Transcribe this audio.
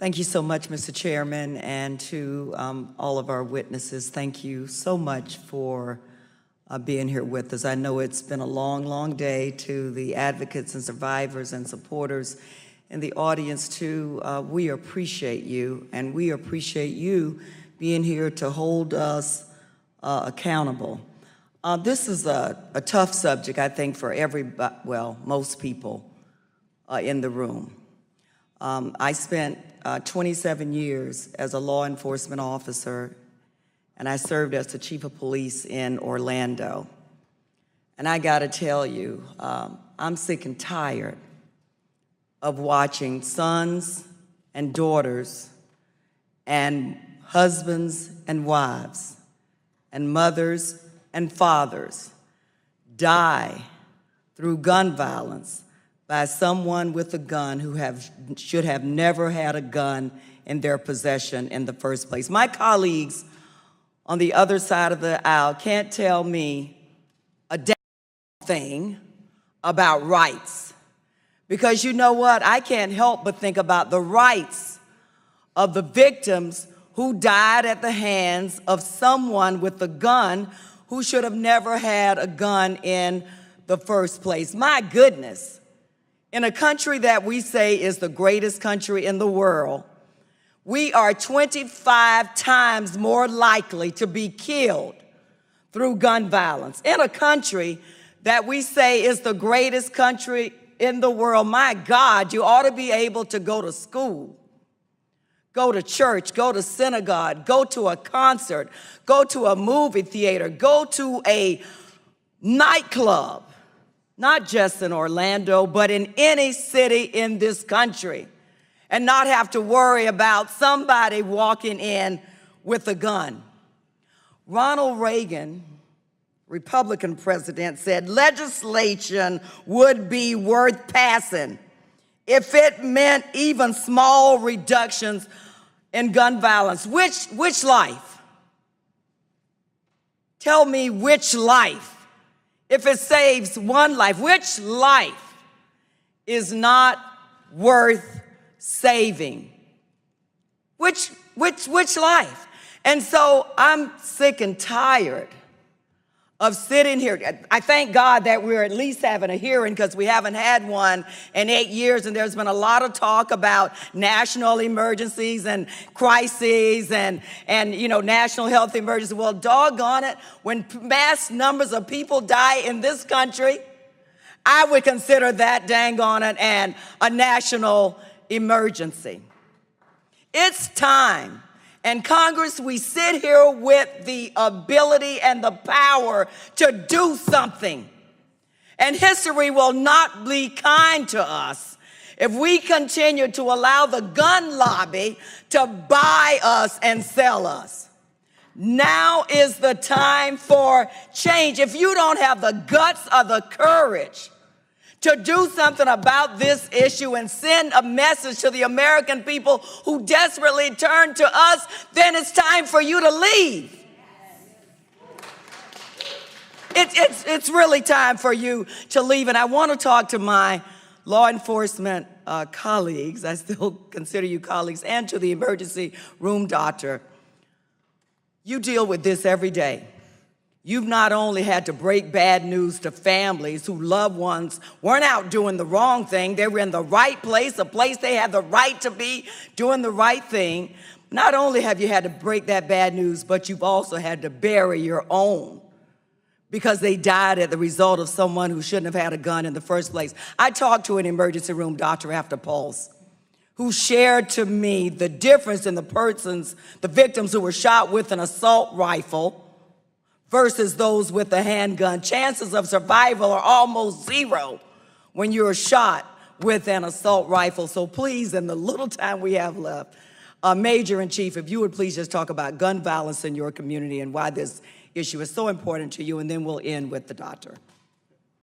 Thank you so much, Mr. Chairman, and to all of our witnesses. Thank you so much for being here with us. I know it's been a long, long day. To the advocates and survivors and supporters in the audience too, we appreciate you, and we appreciate you being here to hold us accountable. This is a tough subject, I think, for everybody, well, most people in the room. I spent 27 years as a law enforcement officer, and I served as the chief of police in Orlando. And I gotta tell you, I'm sick and tired of watching sons and daughters and husbands and wives and mothers and fathers die through gun violence by someone with a gun who should have never had a gun in their possession in the first place. My colleagues on the other side of the aisle can't tell me a damn thing about rights. Because you know what? I can't help but think about the rights of the victims who died at the hands of someone with a gun who should have never had a gun in the first place. My goodness. In a country that we say is the greatest country in the world, we are 25 times more likely to be killed through gun violence. In a country that we say is the greatest country in the world, my God, you ought to be able to go to school, go to church, go to synagogue, go to a concert, go to a movie theater, go to a nightclub. Not just in Orlando, but in any city in this country, and not have to worry about somebody walking in with a gun. Ronald Reagan, Republican president, said legislation would be worth passing if it meant even small reductions in gun violence. Which life? Tell me which life? If it saves one life, which life is not worth saving? Which life? And so I'm sick and tired of sitting here. I thank God that we're at least having a hearing, because we haven't had one in 8 years, and there's been a lot of talk about national emergencies and crises and national health emergency. Well, doggone it, when mass numbers of people die in this country, I would consider that, dang on it, and a national emergency. It's time. And Congress, we sit here with the ability and the power to do something. And history will not be kind to us if we continue to allow the gun lobby to buy us and sell us. Now is the time for change. If you don't have the guts or the courage to do something about this issue and send a message to the American people who desperately turn to us, then it's time for you to leave. It's really time for you to leave. And I want to talk to my law enforcement colleagues, I still consider you colleagues, and to the emergency room doctor. You deal with this every day. You've not only had to break bad news to families whose loved ones weren't out doing the wrong thing, they were in the right place, a place they had the right to be, doing the right thing. Not only have you had to break that bad news, but you've also had to bury your own, because they died as the result of someone who shouldn't have had a gun in the first place. I talked to an emergency room doctor after Pulse, who shared to me the difference in the victims who were shot with an assault rifle versus those with a handgun. Chances of survival are almost zero when you're shot with an assault rifle. So please, in the little time we have left, Major in Chief, if you would please just talk about gun violence in your community and why this issue is so important to you, and then we'll end with the doctor.